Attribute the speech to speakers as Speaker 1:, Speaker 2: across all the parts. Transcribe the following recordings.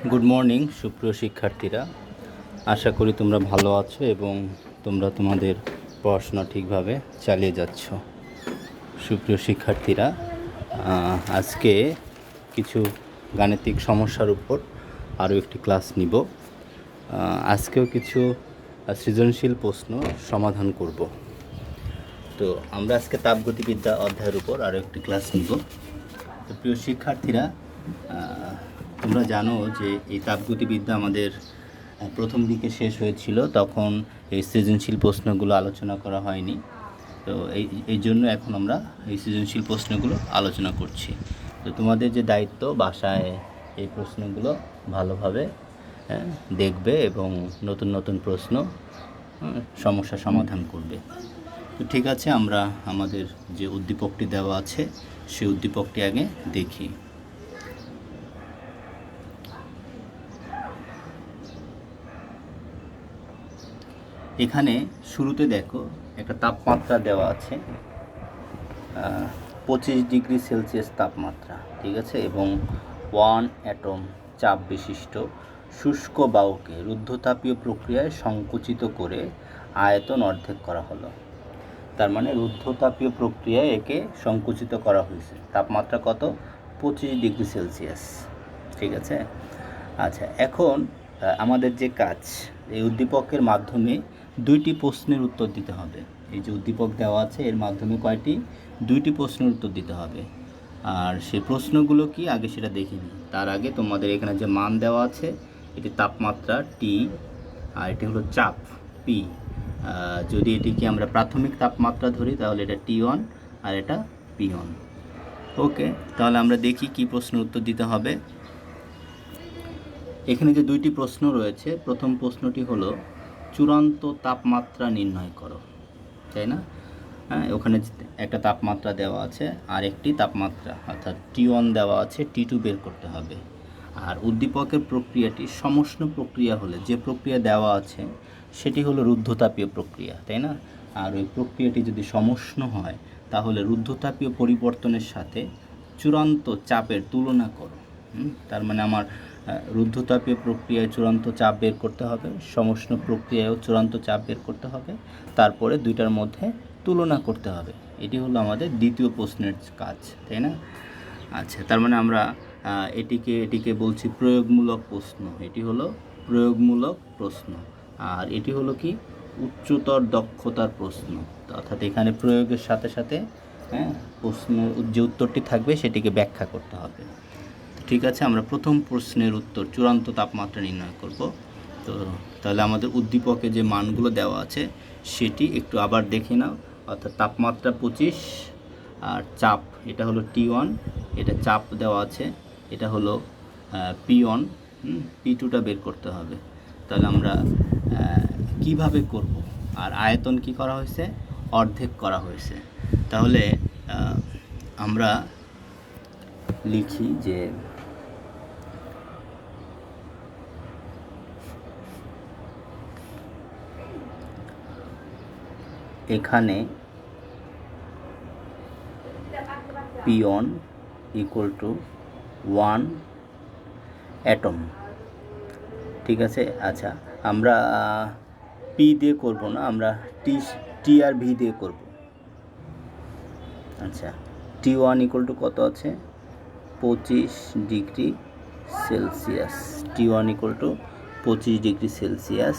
Speaker 1: Good morning সুপ্রিয় শিক্ষার্থীরা, আশা করি তোমরা ভালো আছো এবং তোমরা তোমাদের পড়াশোনা ঠিকভাবে চালিয়ে যাচ্ছ। সুপ্রিয় শিক্ষার্থীরা, আজকে কিছু গাণিতিক সমস্যার উপর আরও একটি ক্লাস নিব। আজকেও কিছু সৃজনশীল প্রশ্ন সমাধান করব। তো আমরা আজকে তাপগতিবিদ্যা অধ্যায়ের উপর আরও একটি ক্লাস নিব। তো প্রিয় শিক্ষার্থীরা, তোমরা জানো যে এই তাপগতিবিদ্যা আমাদের প্রথম দিকে শেষ হয়েছিল, তখন এই সৃজনশীল প্রশ্নগুলো আলোচনা করা হয়নি। তো এই জন্য এখন আমরা এই সৃজনশীল প্রশ্নগুলো আলোচনা করছি। তো তোমাদের যে দায়িত্ব, বাসায় এই প্রশ্নগুলো ভালোভাবে দেখবে এবং নতুন নতুন প্রশ্ন সমস্যা সমাধান করবে। তো ঠিক আছে, আমরা আমাদের যে উদ্দীপকটি দেওয়া আছে সেই উদ্দীপকটি আগে দেখি। এখানে শুরুতে দেখো একটা তাপমাত্রা দেওয়া আছে 25 ডিগ্রি সেলসিয়াস তাপমাত্রা, ঠিক আছে, এবং 1 অ্যাটম চাপ বিশিষ্ট শুষ্ক বায়ুকে রুদ্ধতাপীয় প্রক্রিয়ায় সংকুচিত করে আয়তন অর্ধেক করা হলো। তার মানে রুদ্ধতাপীয় প্রক্রিয়ায় একে সংকুচিত করা হয়েছে। তাপমাত্রা কত? 25 ডিগ্রি সেলসিয়াস, ঠিক আছে। আচ্ছা, এখন আমাদের যে কাজ, এই উদ্দীপকের মাধ্যমে দুইটি প্রশ্নের উত্তর দিতে হবে। এই যে উদ্দীপক দেওয়া আছে এর মাধ্যমে কয়টি? দুইটি প্রশ্নের উত্তর দিতে হবে। আর সেই প্রশ্নগুলো কি আগে সেটা দেখে নিই। তার আগে তোমাদের এখানে যে মান দেওয়া আছে, এটি তাপমাত্রা টি আর এটি হলো চাপ পি। যদি এটিকে আমরা প্রাথমিক তাপমাত্রা ধরি তাহলে এটা T1 আর এটা P1। ওকে, তাহলে আমরা দেখি কি প্রশ্নের উত্তর দিতে হবে। এখানে যে দুইটি প্রশ্ন রয়েছে, প্রথম প্রশ্নটি হলো চূড়ান্ত তাপমাত্রা নির্ণয় করো, তাই না? হ্যাঁ, ওখানে একটা তাপমাত্রা দেওয়া আছে আর একটি তাপমাত্রা অর্থাৎ T1 দেওয়া আছে, T2 বের করতে হবে। আর উদ্দীপকের প্রক্রিয়াটি সমষ্ণ প্রক্রিয়া হলে, যে প্রক্রিয়া দেওয়া আছে সেটি হলো রুদ্ধতাপীয় প্রক্রিয়া, তাই না? আর ওই প্রক্রিয়াটি যদি সমষ্ণ হয় তাহলে রুদ্ধতাপীয় পরিবর্তনের সাথে চূড়ান্ত চাপের তুলনা করো। তার মানে আমার রুদ্ধতাপীয় প্রক্রিয়ায় চূড়ান্ত চাপ বের করতে হবে, সমষ্ণ প্রক্রিয়ায়ও চূড়ান্ত চাপ বের করতে হবে, তারপরে দুইটার মধ্যে তুলনা করতে হবে। এটি হলো আমাদের দ্বিতীয় প্রশ্নের কাজ, তাই না? আচ্ছা, তার মানে আমরা এটিকে বলছি প্রয়োগমূলক প্রশ্ন। এটি হলো প্রয়োগমূলক প্রশ্ন। আর এটি হলো কি? উচ্চতর দক্ষতার প্রশ্ন। অর্থাৎ এখানে প্রয়োগের সাথে সাথে প্রশ্ন যে উত্তরটি থাকবে সেটিকে ব্যাখ্যা করতে হবে। ঠিক আছে, আমরা প্রথম প্রশ্নের উত্তর চূড়ান্ত তাপমাত্রা নির্ণয় করব। তো তাহলে আমাদের উদ্দীপকে যে মানগুলো দেওয়া আছে সেটি একটু আবার দেখে নাও। অর্থাৎ তাপমাত্রা 25 আর চাপ এটা হলো T1, এটা চাপ দেওয়া আছে, এটা হলো P1, P2টা বের করতে হবে। তাহলে আমরা কিভাবে করব? আর আয়তন কি করা হয়েছে? অর্ধেক করা হয়েছে। তাহলে আমরা লিখি যে এখানে P1 ইকুয়াল টু 1 অ্যাটম, ঠিক আছে। আচ্ছা, আমরা পি দিয়ে করব না, আমরা টি আর ভি দিয়ে করব। আচ্ছা, T1 ইকুয়াল টু কত আছে? 25 degree Celsius. T1 equal to 25 degree Celsius.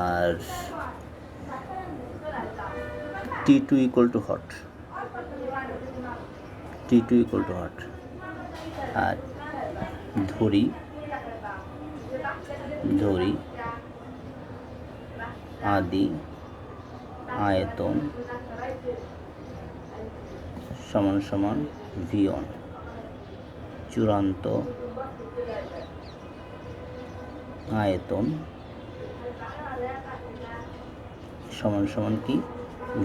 Speaker 1: আর T2 equal to hot. T2 equal to hot. আর ধরি আদি আয়তন সমান সমান V1, চূড়ান্ত আয়তন সমান সমান কি?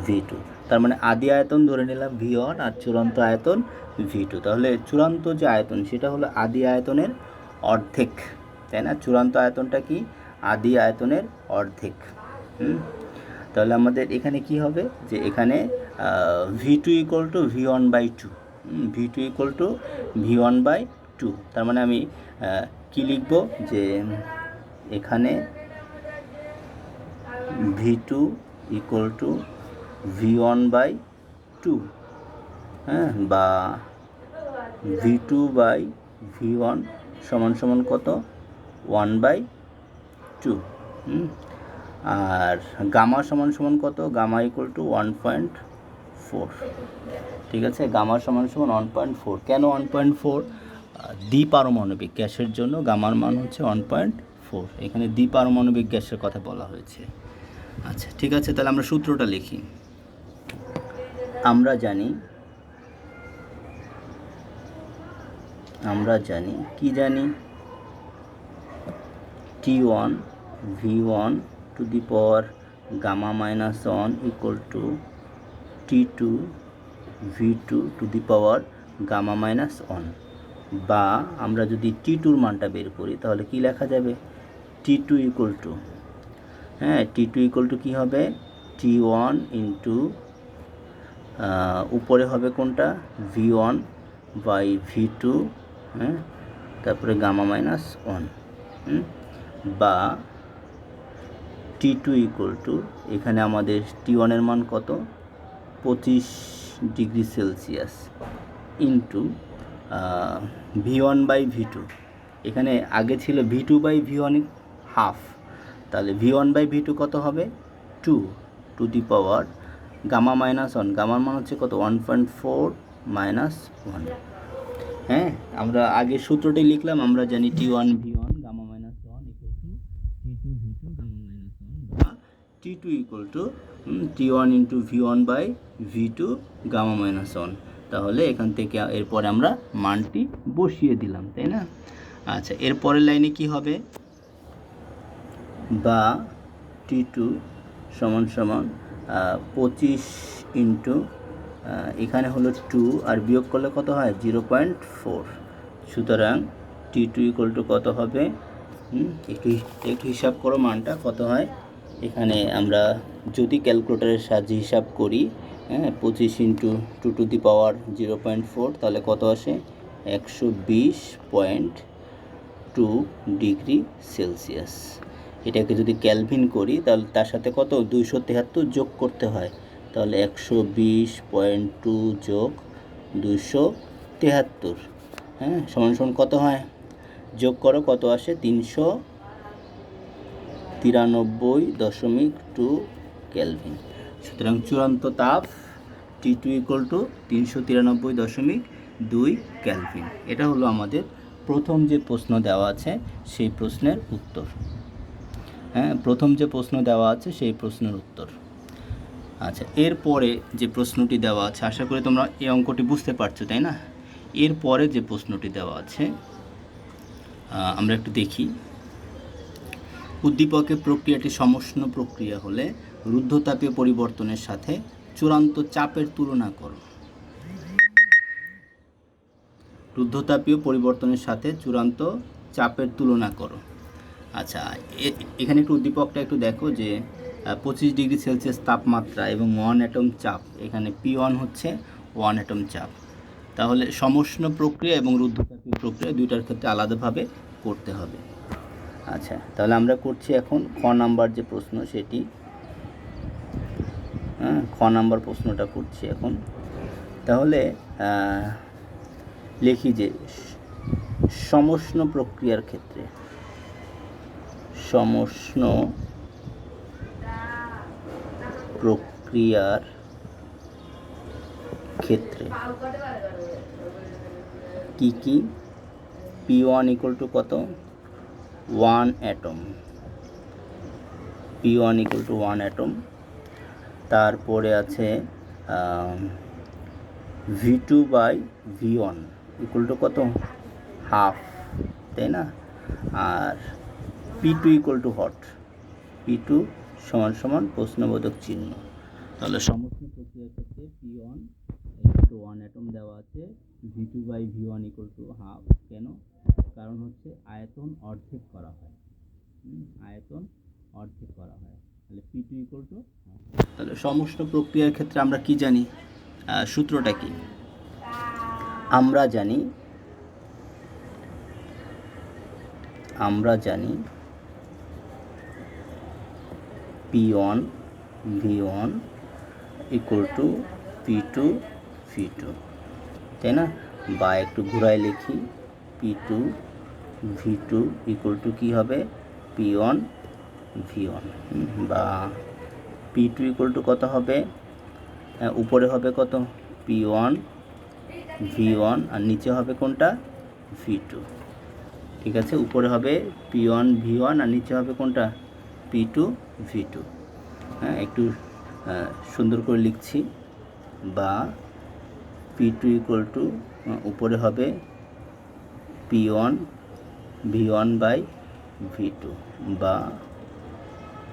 Speaker 1: V2। তার মানে আদি আয়তন ধরে নিলাম V1 আর চূড়ান্ত আয়তন V2। তাহলে চূড়ান্ত যে আয়তন সেটা হলো আদি আয়তনের অর্ধেক, তাই না? চূড়ান্ত আয়তনটা কি? আদি আয়তনের অর্ধেক। তাহলে আমাদের এখানে কি হবে? যে এখানে V2 equal to V1/2, V2 equal to V1/2। তার মানে আমি কি লিখব যে এখানে V2 ইকুয়াল টু V1/2, হ্যাঁ, বা V2/V1 সমান সমান কত 1/2, আর গামা সমান সমান কত, গামা ইকুয়াল টু 1.4। ঠিক আছে, গামা সমান সমান 1.4। কেন 1.4? দ্বিপারমাণবিক গ্যাসের জন্য গামার মান হচ্ছে 1.4। এখানে দ্বিপারমাণবিক গ্যাসের কথা বলা হয়েছে। আচ্ছা, ঠিক আছে, তাহলে আমরা সূত্রটা লিখি। আমরা জানি কি জানি, T1 V1 to the power gamma minus 1 equal to T2 V2 to the power gamma minus 1, বা আমরা যদি T2-র মানটা বের করি তাহলে কি লেখা যাবে, T2 ইকুয়াল টু, হ্যাঁ, T2 ইকুয়াল টু কী হবে, T1 ইন্টু উপরে হবে কোনটা V1/V2, হ্যাঁ, তারপরে গামা মাইনাস 1, বা T2 ইকুয়াল টু, এখানে আমাদের T1-এর মান কত 25 ডিগ্রি সেলসিয়াস ইন্টু V1/V2, এখানে আগে ছিল V2/V1 হাফ, তাহলে V1/V2 কত হবে 2 to the power gamma minus 1, গামার মান হচ্ছে কত 1.4 মাইনাস 1। হ্যাঁ, আমরা আগে সূত্রটি লিখলাম। আমরা জানি T1 V1 gamma minus 1 equal to T2 V2 gamma minus 1, বা T2 equal to T1 into V1/V2 gamma minus 1। তাহলে এখান থেকে এরপরে আমরা মানটি বসিয়ে দিলাম, তাই না? আচ্ছা, এরপরের লাইনে কি হবে, বা T2 সমান সমান 25 ইন্টু এখানে হলো 2 আর বিয়োগ করলে কত হয় 0.4। সুতরাং T2 ইকুয়াল টু কত হবে, একটু হিসাব করো মানটা কত হয়। এখানে আমরা যদি ক্যালকুলেটরের সাহায্যে হিসাব করি, হ্যাঁ, 25 ইন্টু 2 টু দি পাওয়ার 0.4, তাহলে কত আসে 120.2 ডিগ্রি সেলসিয়াস। এটাকে যদি ক্যালভিন করি তাহলে তার সাথে কত 273 যোগ করতে হয়, তাহলে 120.2 যোগ 273, হ্যাঁ, সমান সমান কত হয়, যোগ করো কত আসে 393.2 কেলভিন। সুতরাং চূড়ান্ত তাপ T2 ইকুয়াল টু 393.2 কেলভিন। এটা হলো আমাদের প্রথম যে প্রশ্ন দেওয়া আছে সেই প্রশ্নের উত্তর। হ্যাঁ, প্রথম যে প্রশ্ন দেওয়া আছে সেই প্রশ্নের উত্তর। আচ্ছা, এরপরে যে প্রশ্নটি দেওয়া আছে, আশা করি তোমরা এই অঙ্কটি বুঝতে পারছো, তাই না? এরপরে যে প্রশ্নটি দেওয়া আছে আমরা একটু দেখি। উদ্দীপকের প্রক্রিয়াটি সমষ্ণ প্রক্রিয়া হলে রুদ্ধতাপীয় পরিবর্তনের সাথে চূড়ান্ত চাপের তুলনা করো। রুদ্ধতাপীয় পরিবর্তনের সাথে চূড়ান্ত চাপের তুলনা করো। আচ্ছা, এখানে একটু উদ্দীপকটা একটু দেখো যে 25 ডিগ্রি সেলসিয়াস তাপমাত্রা এবং 1 অ্যাটম চাপ, এখানে P1 হচ্ছে 1 অ্যাটম চাপ। তাহলে সমষ্ণ প্রক্রিয়া এবং রুদ্ধতাপীয় প্রক্রিয়া দুইটার ক্ষেত্রে আলাদাভাবে করতে হবে। আচ্ছা, তাহলে আমরা করছি এখন খ নাম্বার যে প্রশ্ন সেটি। হ্যাঁ, খ নাম্বার প্রশ্নটা করছি এখন। তাহলে লিখি যে সমষ্ণ প্রক্রিয়ার ক্ষেত্রে, সমষ্ণ প্রক্রিয়ার ক্ষেত্রে কি কি, P1 ইকুয়াল টু কত 1 atom, P1 equal to 1 atom. তারপরে আছে V2/V1 ইকুয়াল টু কত হাফ, তাই না? আর P2 equal to hot, P2 সমান সমান প্রশ্নবোধক চিহ্ন। তাহলে সমষ্ণ প্রক্রিয়ার ক্ষেত্রে P1 ইকুয়াল টু 1 অ্যাটম দেওয়া আছে, V2/V1 ইকুয়াল টু হাফ। কেন? কারণ হচ্ছে আয়তন অর্ধেক করা হয়, আয়তন অর্ধেক করা হয়। তাহলে P2 ইকুয়াল টু, তাহলে সমষ্ণ প্রক্রিয়ার ক্ষেত্রে আমরা কি জানি, সূত্রটা কি? আমরা জানি আমরা জানি P1 V1 equal to P2 V2, তাই না? বা একটু ঘুরায় লিখি P2 V2 ইকুয়াল টু কী হবে P1 V1, বা P2 ইকুয়াল টু কত হবে, উপরে হবে কত P1 V1 আর নিচে হবে কোনটা V2, ঠিক আছে? উপরে হবে P1 V1 আর নিচে হবে কোনটা P2 V2। হ্যাঁ, একটু সুন্দর করে লিখছি, বা P2 ইকুয়াল টু উপরে হবে P1 V1 বাই V2, বা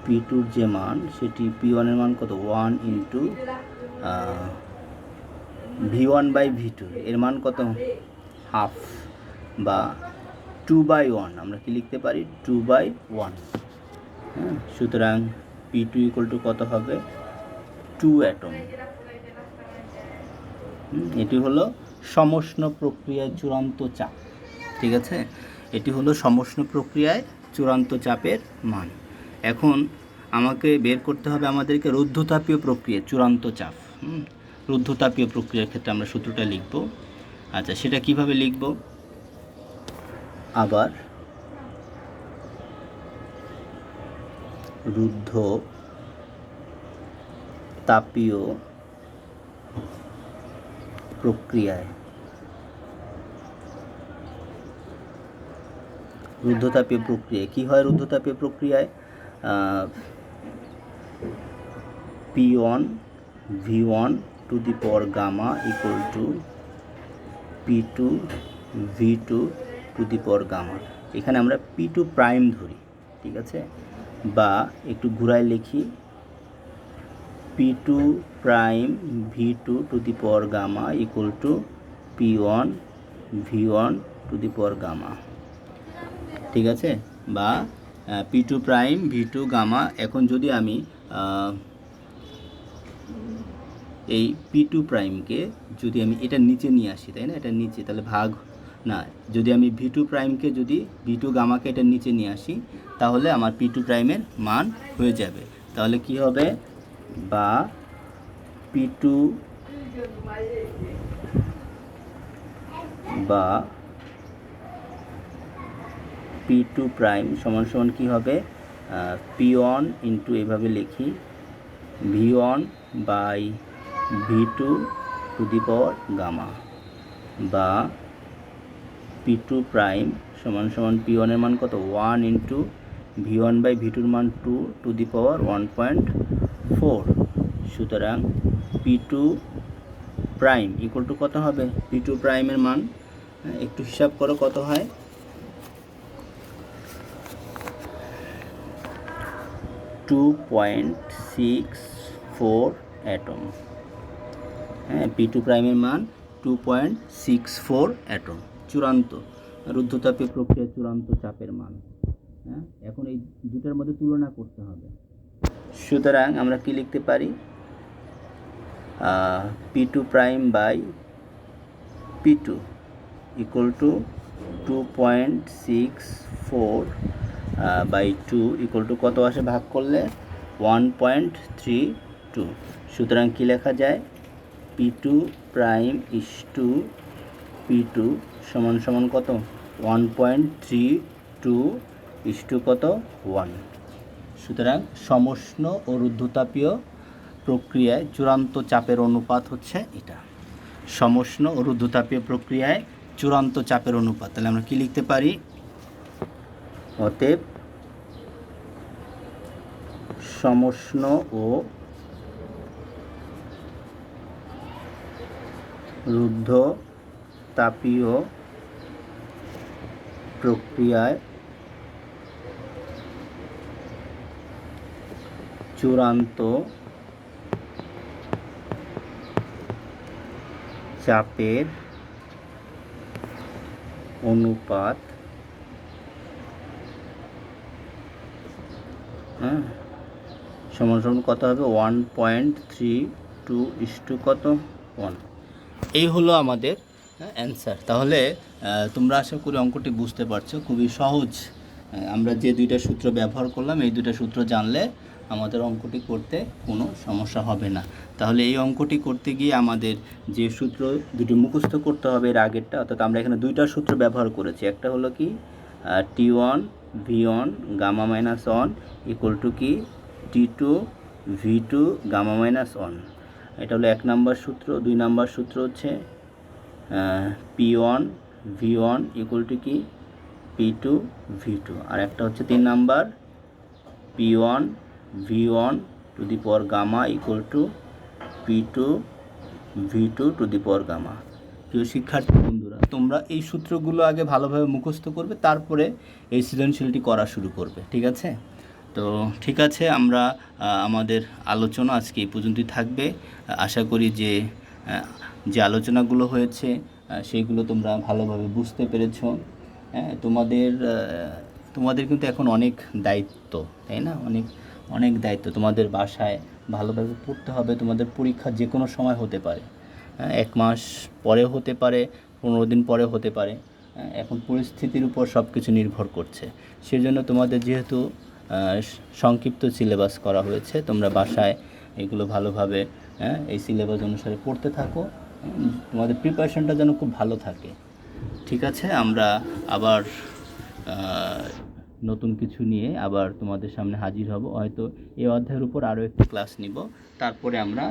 Speaker 1: P2 যে মান সেটি P1 এর মান কত 1 ইন্টু V1 বাই V2 এর মান কত হাফ, বা 2/1, আমরা কি লিখতে পারি 2/1। হ্যাঁ, সুতরাং P2 ইকুয়াল টু কত হবে 2 অ্যাটম। এটি হলো সমষ্ণ প্রক্রিয়ায় চূড়ান্ত চাপ, ঠিক আছে? এটি হলো সমষ্ণ প্রক্রিয়ায় চূড়ান্ত চাপের মান। এখন আমাকে বের করতে হবে আমাদেরকে রুদ্ধতাপীয় প্রক্রিয়া চূড়ান্ত চাপ। রুদ্ধতাপীয় প্রক্রিয়ার ক্ষেত্রে আমরা সূত্রটা লিখব। আচ্ছা, সেটা কিভাবে লিখব? আবার রুদ্ধ তাপীয় প্রক্রিয়ায় রুদ্ধতাপীয় প্রক্রিয়ায় কী হয়? রুদ্ধতাপীয় প্রক্রিয়ায় P1 V1 to the power gamma equal to P2 V2 to the power gamma. এখানে আমরা P2 প্রাইম ধরি, ঠিক আছে? বা একটু ঘুরায় লিখি P2 prime V2 to the power gamma equal to P1 V1 to the power gamma, ঠিক আছে? বা P2 প্রাইম V2 গামা। এখন যদি আমি এই P2 প্রাইমকে যদি আমি এটার নিচে নিয়ে আসি, তাই না? এটার নিচে, তাহলে ভাগ না, যদি আমি V2 প্রাইমকে যদি V2 গামাকে এটার নিচে নিয়ে আসি, তাহলে আমার P2 প্রাইমের মান হয়ে যাবে। তাহলে কি হবে, বা P2 বা P2 প্রাইম সমান সমান কী হবে, P1 ইন্টু এভাবে লিখি V1 by V2 to the power gamma, বা P2 প্রাইম সমান সমান P1 এর মান কত 1 ইন্টু V1 বাই V2 এর মান 2 টু দি পাওয়ার 1.4। সুতরাং P2 প্রাইম ইকুয়াল টু কত হবে, P2 প্রাইমের মান একটু হিসাব করো কত হয়, 2.64 অ্যাটম। হ্যাঁ, P2 প্রাইমের মান 2.64 অ্যাটম, চূড়ান্ত রুদ্ধতাপীয় প্রক্রিয়ার চূড়ান্ত চাপের মান। হ্যাঁ, এখন এই দুটার মধ্যে তুলনা করতে হবে। সুতরাং আমরা কি লিখতে পারি, P2 prime by P2 equal to 2.64 by 2 equal to কত আসে ভাগ করলে 1.32। সুতরাং কি লেখা যায়, P2 prime is to P2 সমান সমান কত 1.32 ইস টু কত 1। সুতরাং সমষ্ণ ও রুদ্ধতাপীয় প্রক্রিয়ায় চূড়ান্ত চাপের অনুপাত হচ্ছে এটা, সমষ্ণ ও রুদ্ধতাপীয় প্রক্রিয়ায় চূড়ান্ত চাপের অনুপাত। তাহলে আমরা কি লিখতে পারি, অতএব সমষ্ণ ও রুদ্ধতাপীয় প্রক্রিয়ায় চূড়ান্ত চাপের অনুপাত সমান সমান কত হবে 1.32 ইস টু কত 1। এই হলো আমাদের অ্যান্সার। তাহলে তোমরা আশা করি অঙ্কটি বুঝতে পারছো, খুবই সহজ আমরা যে দুইটা সূত্র ব্যবহার করলাম এই দুইটা সূত্র জানলে আমাদের অঙ্কটি করতে কোনো সমস্যা হবে না। তাহলে এই অঙ্কটি করতে গিয়ে আমাদের যে সূত্র দুটি মুখস্থ করতে হবে এর আগেরটা, অর্থাৎ আমরা এখানে দুইটা সূত্র ব্যবহার করেছি। একটা হলো কি T1 V1 gamma minus 1 equal two কি T2 V2 গামা মাইনাস 1। এটা হলো 1 নাম্বার সূত্র। 2 নাম্বার সূত্র হচ্ছে P1 V1 ইকুয়াল টু কি P2 V2। আর একটা হচ্ছে 3 number P1 V1 to the power gamma equal to P2 V2 to the power gamma. প্রিয় শিক্ষার্থী বন্ধুরা, তোমরা এই সূত্রগুলো আগে ভালোভাবে মুখস্থ করবে, তারপরে এই সৃজনশীলটি করা শুরু করবে, ঠিক আছে? তো ঠিক আছে, আমরা আমাদের আলোচনা আজকে এই পর্যন্তই থাকবে। আশা করি যে যে আলোচনাগুলো হয়েছে সেইগুলো তোমরা ভালোভাবে বুঝতে পেরেছ। তোমাদের কিন্তু এখন অনেক দায়িত্ব, তাই না? অনেক দায়িত্ব। তোমাদের বাসায় ভালোভাবে পড়তে হবে। তোমাদের পরীক্ষা যে কোনো সময় হতে পারে, 1 মাস পরে হতে পারে, 15 দিন পরে হতে পারে। এখন পরিস্থিতির উপর সব কিছু নির্ভর করছে। সেজন্য তোমাদের যেহেতু সংক্ষিপ্ত সিলেবাস করা হয়েছে, তোমরা বাসায় এগুলো ভালোভাবে এই সিলেবাস অনুসারে পড়তে থাকো। তোমাদের প্রিপারেশনটা যেন খুব ভালো থাকে, ঠিক আছে? আমরা আবার নতুন কিছু নিয়ে আবার তোমাদের সামনে হাজির হব। হয়তো এই অধ্যায়ের উপর আরও একটি ক্লাস নিব, তারপরে আমরা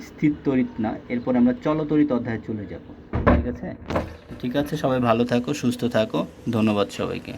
Speaker 1: স্থির তড়িৎ না, এরপরে আমরা চলতড়িৎ অধ্যায়ে চলে যাব, ঠিক আছে? ঠিক আছে, সবাই ভালো থাকো, সুস্থ থাকো। ধন্যবাদ সবাইকে।